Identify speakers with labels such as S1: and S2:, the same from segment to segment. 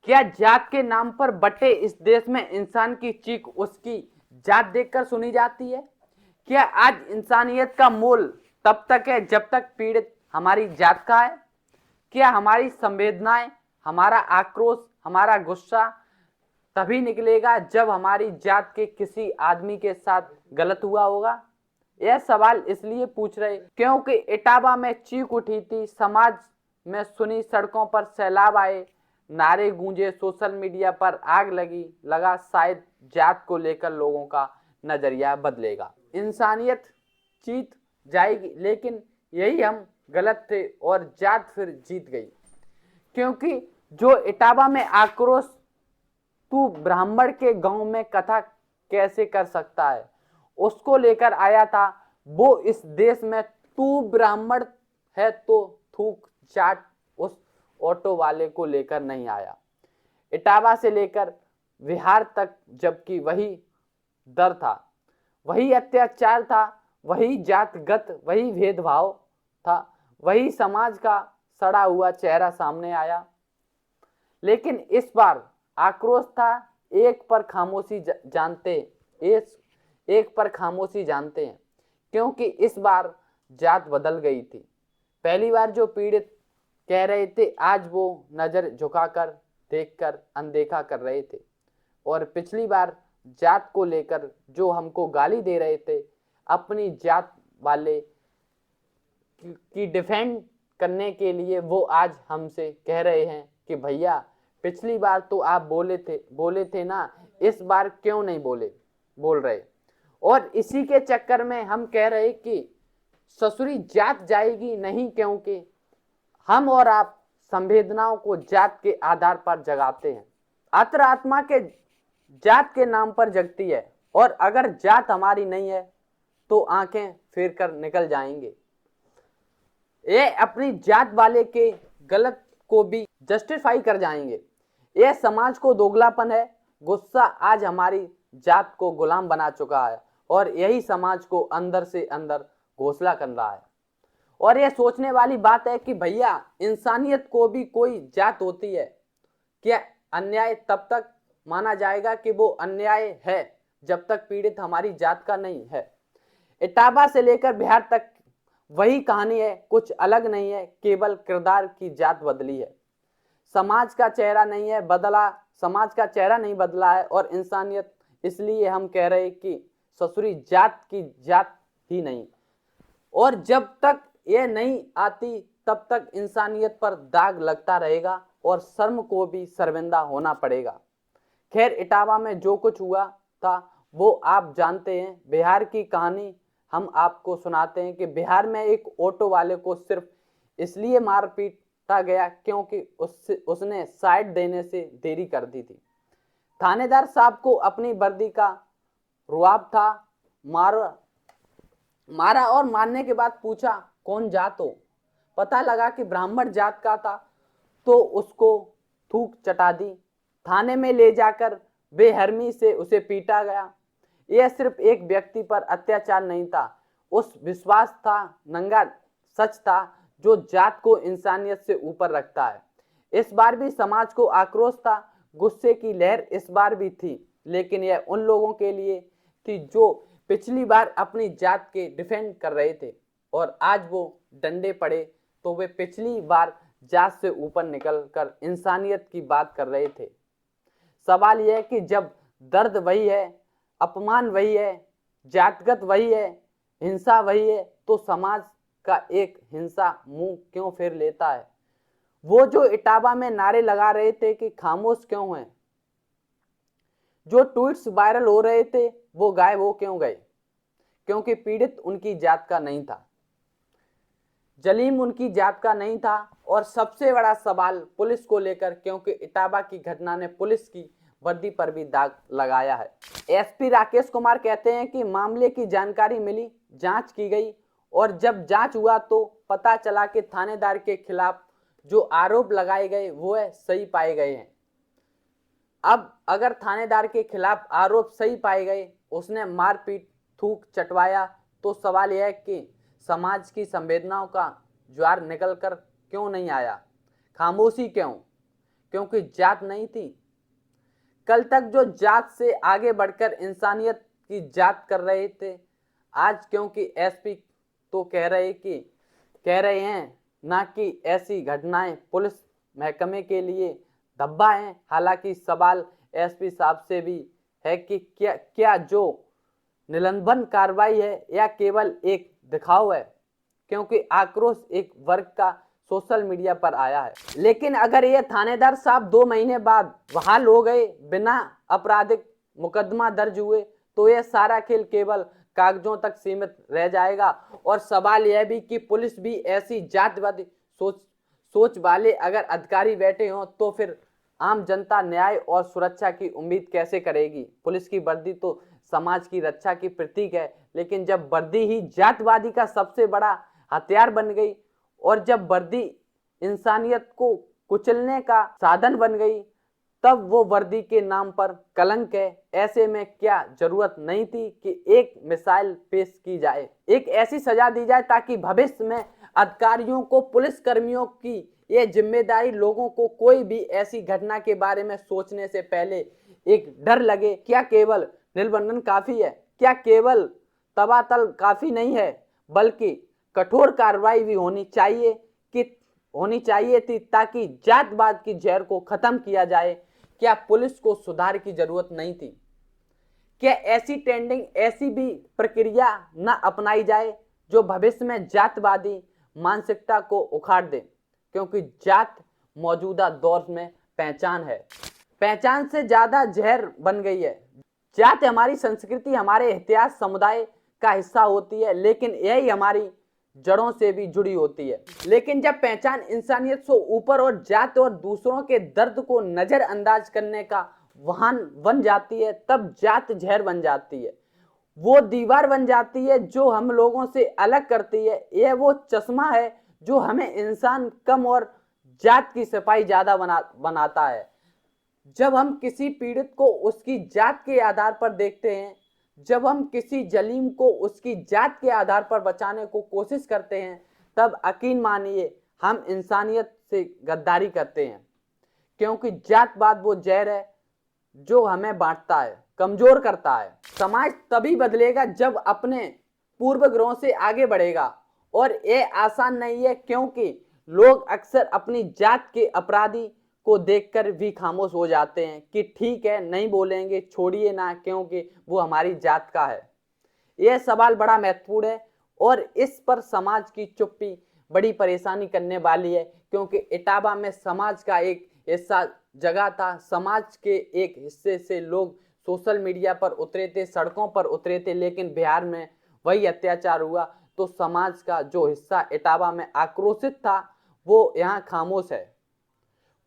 S1: क्या जात के नाम पर बटे इस देश में इंसान की चीख उसकी जात देखकर सुनी जाती है? क्या आज इंसानियत का मोल तब तक है जब तक पीड़ित हमारी जात का है? क्या हमारी संवेदनाएं, हमारा आक्रोश, हमारा गुस्सा तभी निकलेगा जब हमारी जात के किसी आदमी के साथ गलत हुआ होगा? यह सवाल इसलिए पूछ रहे क्योंकि इटावा में चीख उठी थी, समाज में सुनी, सड़कों पर सैलाब आए, नारे गूंजे, सोशल मीडिया पर आग लगा। शायद जात को लेकर लोगों का नजरिया बदलेगा, इंसानियत जीत जाएगी। लेकिन यही हम गलत थे और जात फिर जीत गई, क्योंकि जो इटावा में आक्रोश तू ब्राह्मण के गांव में कथा कैसे कर सकता है उसको लेकर आया था, वो इस देश में तू ब्राह्मण है तो थूक चाट उस ऑटो वाले को लेकर नहीं आया। इटावा से लेकर बिहार तक जबकि वही दर था, वही अत्याचार था, वही जातगत, वही भेदभाव था, वही समाज का सड़ा हुआ चेहरा सामने आया। लेकिन इस बार आक्रोश था एक पर खामोशी जानते एक पर खामोशी जानते हैं, क्योंकि इस बार जात बदल गई थी। पहली बार जो पीड़ित कह रहे थे आज वो नजर झुकाकर देखकर अनदेखा कर रहे थे, और पिछली बार जात को लेकर जो हमको गाली दे रहे थे अपनी जात वाले की डिफेंड करने के लिए, वो आज हमसे कह रहे हैं कि भैया पिछली बार तो आप बोले थे ना, इस बार क्यों नहीं बोल रहे। और इसी के चक्कर में हम कह रहे कि ससुरी जात जाएगी नहीं, क्योंकि हम और आप संवेदनाओं को जात के आधार पर जगाते हैं। अत्र आत्मा के जात के नाम पर जगती है, और अगर जात हमारी नहीं है तो आंखें फेर कर निकल जाएंगे। ये अपनी जात वाले के गलत को भी जस्टिफाई कर जाएंगे। यह समाज को दोगलापन है। गुस्सा आज हमारी जात को गुलाम बना चुका है, और यही समाज को अंदर से अंदर घोंसला कर रहा है। और यह सोचने वाली बात है कि भैया इंसानियत को भी कोई जात होती है क्या? अन्याय तब तक माना जाएगा कि वो अन्याय है जब तक पीड़ित हमारी जात का नहीं है। इटावा से लेकर बिहार तक वही कहानी है, कुछ अलग नहीं है, केवल किरदार की जात बदली है। समाज का चेहरा नहीं बदला है, और इंसानियत इसलिए हम कह रहे कि ससुरी जात की जात ही नहीं। और जब तक ये नहीं आती तब तक इंसानियत पर दाग लगता रहेगा, और शर्म को भी शर्मिंदा होना पड़ेगा। खैर, इटावा में जो कुछ हुआ था वो आप जानते हैं। बिहार की कहानी हम आपको सुनाते हैं कि बिहार में एक ऑटो वाले को सिर्फ इसलिए मार पीटा गया क्योंकि उसने साइड देने से देरी कर दी थी। थानेदार साहब को अपनी वर्दी का रुआब था। मारा और मारने के बाद पूछा कौन जात हो? पता लगा कि ब्राह्मण जात का था तो उसको थूक चटा दी। थाने में ले जाकर बेहरमी से उसे पीटा गया। यह सिर्फ एक व्यक्ति पर अत्याचार नहीं था, उस विश्वास था, नंगा सच था जो जात को इंसानियत से ऊपर रखता है। इस बार भी समाज को आक्रोश था, गुस्से की लहर इस बार भी थी, लेकिन यह उन लोगों के लिए थी जो पिछली बार अपनी जात के डिफेंड कर रहे थे, और आज वो डंडे पड़े तो वे पिछली बार जात से ऊपर निकलकर इंसानियत की बात कर रहे थे। सवाल यह है कि जब दर्द वही है, अपमान वही है, जातगत वही है, हिंसा वही है, तो समाज का एक हिंसा मुंह क्यों फेर लेता है? वो जो इटावा में नारे लगा रहे थे कि खामोश क्यों हैं, जो ट्वीट्स वायरल हो रहे थे वो गायब हो क्यों गए? क्योंकि पीड़ित उनकी जात का नहीं था, जलीम उनकी जात का नहीं था। और सबसे बड़ा सवाल पुलिस को लेकर, क्योंकि इटावा की घटना ने पुलिस की वर्दी पर भी दाग लगाया है। एसपी राकेश कुमार कहते हैं कि मामले की जानकारी मिली, जांच की गई, और जब जांच हुआ तो पता चला कि थानेदार के खिलाफ जो आरोप लगाए गए वो सही पाए गए हैं। अब अगर थानेदार के खिलाफ आरोप सही पाए गए, उसने मारपीट थूक चटवाया, तो सवाल यह है कि समाज की संवेदनाओं का ज्वार निकल कर क्यों नहीं आया? खामोशी क्यों? क्योंकि जात नहीं थी। कल तक जो जात से आगे बढ़कर इंसानियत की जात कर रहे थे, आज क्योंकि एसपी तो कह रहे हैं ना कि ऐसी घटनाएं पुलिस महकमे के लिए धब्बा है। हालांकि सवाल एसपी साहब से भी है कि क्या जो निलंबन कार्रवाई है या केवल एक दिखाव है, क्योंकि आक्रोश एक वर्ग का सोशल मीडिया पर आया है। लेकिन अगर ये थानेदार साहब 2 महीने बाद बहाल हो गए, बिना आपराधिक मुकदमा दर्ज हुए, तो यह सारा खेल केवल कागजों तक सीमित रह जाएगा। और सवाल यह भी कि पुलिस भी ऐसी जातिवादी सोच वाले अगर अधिकारी बैठे हों तो फिर आम जनता न्याय और सुरक्षा की उम्मीद कैसे करेगी। पुलिस की वर्दी तो समाज की रक्षा की प्रतीक है, लेकिन जब वर्दी ही जातवादी का सबसे बड़ा हथियार बन गई और जब वर्दी इंसानियत को कुचलने का साधन बन गई, तब वो वर्दी के नाम पर कलंक है। ऐसे में क्या जरूरत नहीं थी कि एक मिसाइल पेश की जाए, एक ऐसी सजा दी जाए ताकि भविष्य में अधिकारियों को, पुलिस कर्मियों की ये जिम्मेदारी, लोगों को कोई भी ऐसी घटना के बारे में सोचने से पहले एक डर लगे। क्या केवल निलंबन काफी है? क्या केवल तबादला काफी नहीं है? बल्कि कठोर कार्रवाई भी होनी चाहिए थी ताकि जातवाद की जहर को खत्म किया जाए। क्या पुलिस को सुधार की जरूरत नहीं थी? क्या ऐसी ट्रेंडिंग, ऐसी भी प्रक्रिया न अपनाई जाए जो भविष्य में जातवादी मानसिकता को उखाड़ दे? क्योंकि जात मौजूदा दौर में पहचान है, पहचान से ज्यादा जहर बन गई है। जात हमारी संस्कृति, हमारे इतिहास, समुदाय का हिस्सा होती है, लेकिन यही हमारी जड़ों से भी जुड़ी होती है। लेकिन जब पहचान इंसानियत से ऊपर और जात और दूसरों के दर्द को नजरअंदाज करने का वाहन बन जाती है, तब जात जहर बन जाती है। वो दीवार बन जाती है जो हम लोगों से अलग करती है। यह वो चश्मा है जो हमें इंसान कम और जात की सफाई ज्यादा बनाता है। जब हम किसी पीड़ित को उसकी जात के आधार पर देखते हैं, जब हम किसी जलीम को उसकी जात के आधार पर बचाने को कोशिश करते हैं, तब यकीन मानिए हम इंसानियत से गद्दारी करते हैं। क्योंकि जातवाद वो जहर है जो हमें बांटता है, कमजोर करता है। समाज तभी बदलेगा जब अपने पूर्वग्रहों से आगे बढ़ेगा, और ये आसान नहीं है, क्योंकि लोग अक्सर अपनी जात के अपराधी को देखकर भी खामोश हो जाते हैं कि ठीक है, नहीं बोलेंगे, छोड़िए ना, क्योंकि वो हमारी जात का है। यह सवाल बड़ा महत्वपूर्ण है और इस पर समाज की चुप्पी बड़ी परेशानी करने वाली है। क्योंकि इटावा में समाज का एक हिस्सा जगह था, समाज के एक हिस्से से लोग सोशल मीडिया पर उतरे थे, सड़कों पर उतरे थे, लेकिन बिहार में वही अत्याचार हुआ तो समाज का जो हिस्सा इटावा में आक्रोशित था वो यहाँ खामोश है।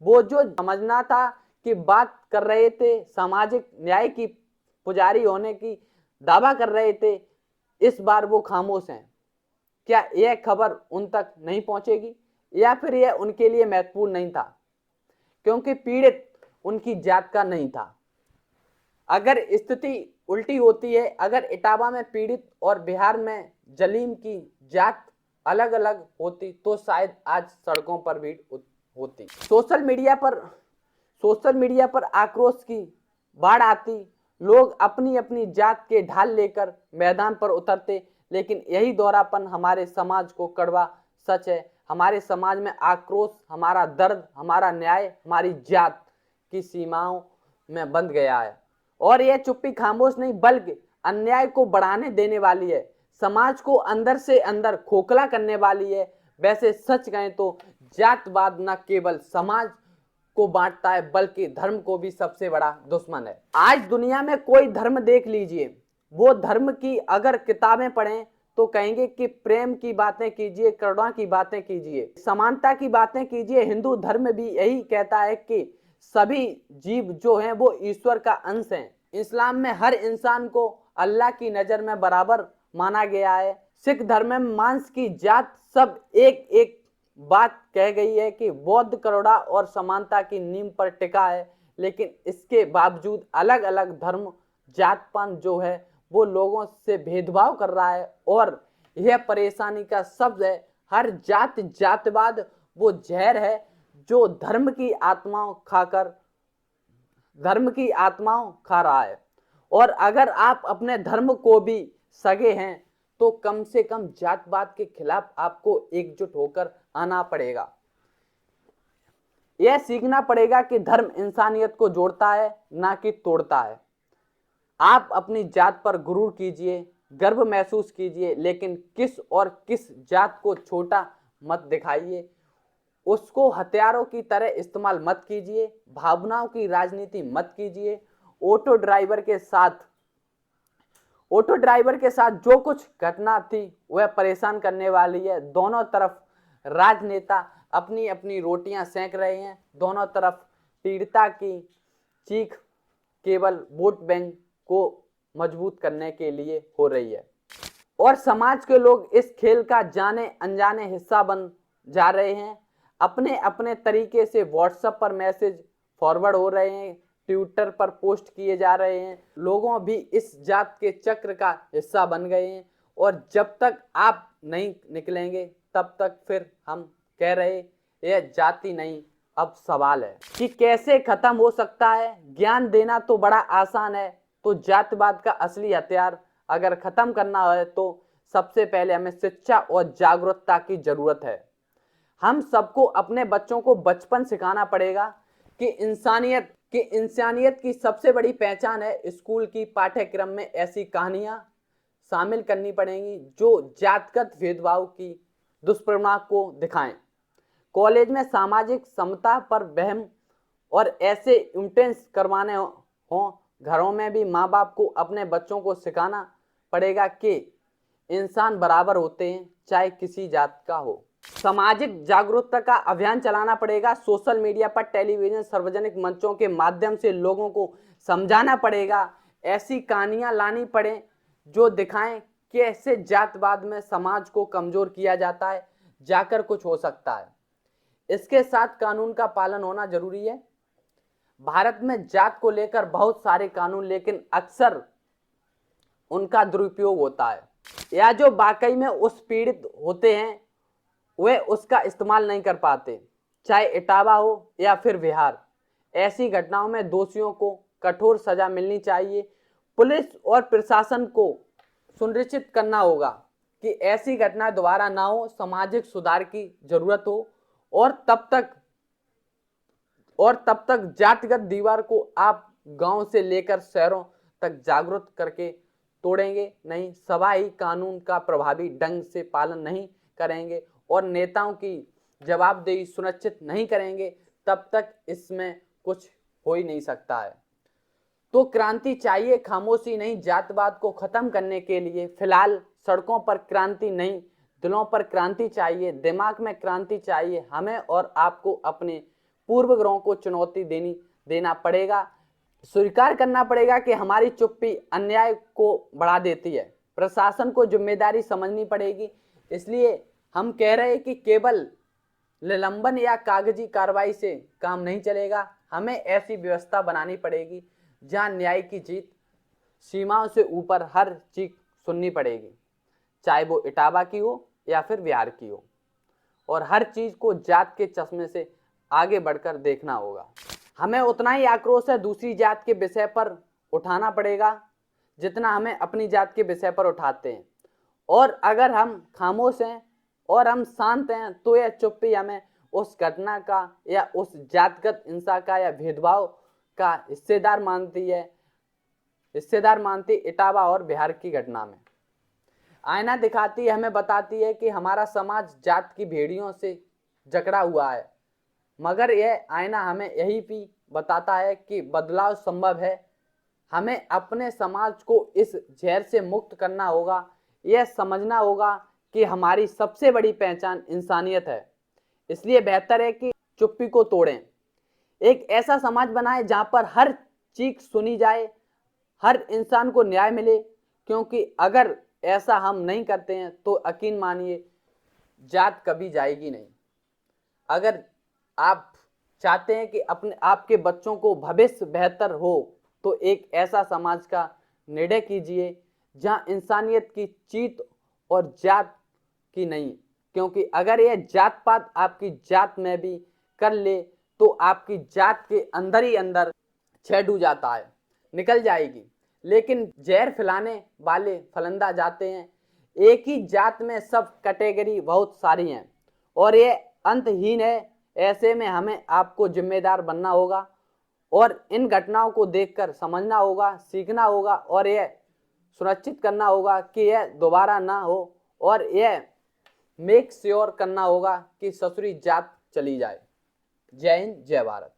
S1: वो जो समझना था कि बात कर रहे थे, सामाजिक न्याय की पुजारी होने की दावा कर रहे थे, इस बार वो खामोश हैं। क्या यह खबर उन तक नहीं पहुंचेगी, या फिर यह उनके लिए महत्वपूर्ण नहीं था क्योंकि पीड़ित उनकी जात का नहीं था? अगर स्थिति उल्टी होती है, अगर इटावा में पीड़ित और बिहार में जलीम की जात अलग अलग होती, तो शायद आज सड़कों पर भीड़ होती, सोशल मीडिया पर आक्रोश की बाढ़ आती, लोग अपनी अपनी जात के ढाल लेकर मैदान पर उतरते। लेकिन यही दोहरापन हमारे समाज को कड़वा सच है। हमारे समाज में आक्रोश, हमारा दर्द, हमारा न्याय, हमारी जात की सीमाओं में बंध गया है। और यह चुप्पी खामोश नहीं बल्कि अन्याय को बढ़ाने देने वाली है, समाज को अंदर से अंदर खोखला करने वाली है। वैसे सच कहें तो जातवाद न केवल समाज को बांटता है बल्कि धर्म को भी सबसे बड़ा दुश्मन है। आज दुनिया में कोई धर्म देख लीजिए, वो धर्म की अगर किताबें पढ़ें तो कहेंगे कि प्रेम की बातें कीजिए, करुणा की बातें कीजिए, समानता की बातें कीजिए। हिंदू धर्म भी यही कहता है कि सभी जीव जो हैं वो ईश्वर का अंश हैं। इस्लाम में हर इंसान को अल्लाह की नजर में बराबर माना गया है। सिख धर्म में मांस की जात सब एक एक बात कह गई है कि बौद्ध करुणा और समानता की नींव पर टिका है। लेकिन इसके बावजूद अलग अलग धर्म, जातपात जो है वो लोगों से भेदभाव कर रहा है, और यह परेशानी का शब्द है। हर जातवाद वो जहर है जो धर्म की आत्माओं खा रहा है। और अगर आप अपने धर्म को भी सगे हैं तो कम से कम जातवाद के खिलाफ आपको एकजुट होकर आना पड़ेगा। यह सीखना पड़ेगा कि धर्म इंसानियत को जोड़ता है, ना कि तोड़ता है। आप अपनी जात पर गुरूर कीजिए, गर्व महसूस कीजिए, लेकिन किस जात को छोटा मत दिखाइए। उसको हथियारों की तरह इस्तेमाल मत कीजिए, भावनाओं की राजनीति मत कीजिए। ऑटो ड्राइवर के साथ जो कुछ घटना थी वह परेशान करने वाली है। दोनों तरफ राजनेता अपनी अपनी रोटियां सेंक रहे हैं। दोनों तरफ पीड़िता की चीख केवल वोट बैंक को मजबूत करने के लिए हो रही है। और समाज के लोग इस खेल का जाने अनजाने हिस्सा बन जा रहे हैं। अपने अपने तरीके से व्हाट्सएप पर मैसेज फॉरवर्ड हो रहे हैं, ट्विटर पर पोस्ट किए जा रहे हैं। लोगों भी इस जात के चक्र का हिस्सा बन गए हैं। और जब तक आप नहीं निकलेंगे तब तक फिर हम कह रहे यह जाति नहीं, अब सवाल है कि कैसे खत्म हो सकता है। ज्ञान देना तो बड़ा आसान है, तो जातिवाद का असली हथियार अगर खत्म करना है तो सबसे पहले हमें शिक्षा और जागरूकता की जरूरत है। हम सबको अपने बच्चों को बचपन सिखाना पड़ेगा कि इंसानियत की सबसे बड़ी पहचान है। स्कूल की पाठ्यक्रम में ऐसी कहानियां शामिल करनी पड़ेंगी जो जातगत भेदभाव की दुष्परिणाम को दिखाएं। कॉलेज में सामाजिक समता पर वहम और ऐसे इंटेंस करवाने हों। घरों में भी माँ बाप को अपने बच्चों को सिखाना पड़ेगा कि इंसान बराबर होते हैं, चाहे किसी जात का हो। सामाजिक जागरूकता का अभियान चलाना पड़ेगा। सोशल मीडिया पर, टेलीविजन, सार्वजनिक मंचों के माध्यम से लोगों को समझाना पड़ेगा। ऐसी कहानियां लानी पड़े जो दिखाएं कि ऐसे जातवाद में समाज को कमजोर किया जाता है, जाकर कुछ हो सकता है। इसके साथ कानून का पालन होना जरूरी है। भारत में जात को लेकर बहुत सारे कानून, लेकिन अक्सर उनका दुरुपयोग होता है, या जो वाकई में उस पीड़ित होते हैं वे उसका इस्तेमाल नहीं कर पाते, चाहे इटावा हो या फिर बिहार। ऐसी घटनाओं में दोषियों को कठोर सजा मिलनी चाहिए। पुलिस और प्रशासन को सुनिश्चित करना होगा कि ऐसी घटना दोबारा ना हो। सामाजिक सुधार की जरूरत हो और तब तक जातिगत दीवार को आप गांव से लेकर शहरों तक जागरूक करके तोड़ेंगे नहीं, सभा ही कानून का प्रभावी ढंग से पालन नहीं करेंगे और नेताओं की जवाबदेही सुनिश्चित नहीं करेंगे, तब तक इसमें कुछ हो ही नहीं सकता है। तो क्रांति चाहिए, खामोशी नहीं। जातवाद को खत्म करने के लिए फिलहाल सड़कों पर क्रांति नहीं, दिलों पर क्रांति चाहिए, दिमाग में क्रांति चाहिए। हमें और आपको अपने पूर्वग्रहों को चुनौती देना पड़ेगा। स्वीकार करना पड़ेगा कि हमारी चुप्पी अन्याय को बढ़ा देती है। प्रशासन को जिम्मेदारी समझनी पड़ेगी। इसलिए हम कह रहे हैं कि केवल निलंबन या कागजी कार्रवाई से काम नहीं चलेगा। हमें ऐसी व्यवस्था बनानी पड़ेगी जहां न्याय की जीत सीमाओं से ऊपर हर चीज सुननी पड़ेगी, चाहे वो इटावा की हो या फिर बिहार की हो। और हर चीज को जात के चश्मे से आगे बढ़कर देखना होगा। हमें उतना ही आक्रोश है दूसरी जात के विषय पर उठाना पड़ेगा जितना हमें अपनी जात के विषय पर उठाते हैं। और अगर हम खामोश हैं और हम शांत हैं तो यह चुप्पी हमें उस घटना का या उस जातगत हिंसा का या भेदभाव का हिस्सेदार मानती इटावा और बिहार की घटना में। आईना दिखाती है, हमें बताती है कि हमारा समाज जात की भेड़ियों से जकड़ा हुआ है, मगर यह आईना हमें यही भी बताता है कि बदलाव संभव है। हमें अपने समाज को इस जहर से मुक्त करना होगा। यह समझना होगा कि हमारी सबसे बड़ी पहचान इंसानियत है। इसलिए बेहतर है कि चुप्पी को तोड़ें, एक ऐसा समाज बनाएं जहां पर हर चीख सुनी जाए, हर इंसान को न्याय मिले। क्योंकि अगर ऐसा हम नहीं करते हैं तो यकीन मानिए जात कभी जाएगी नहीं। अगर आप चाहते हैं कि आपके बच्चों को भविष्य बेहतर हो तो एक ऐसा समाज का निर्णय कीजिए जहां इंसानियत की जीत और जात की नहीं। क्योंकि अगर यह जात पात आपकी जात में भी कर ले तो आपकी जात के अंदर ही अंदर छेड़ जाता है, निकल जाएगी। लेकिन जहर फैलाने वाले फलंदा जाते हैं। एक ही जात में सब कैटेगरी बहुत सारी हैं और ये अंतहीन है। ऐसे में हमें आपको जिम्मेदार बनना होगा और इन घटनाओं को देखकर समझना होगा, सीखना होगा और यह सुनिश्चित करना होगा कि यह दोबारा ना हो और यह मेक श्योर करना होगा कि ससुरी जात चली जाए। जय हिंद, जय भारत।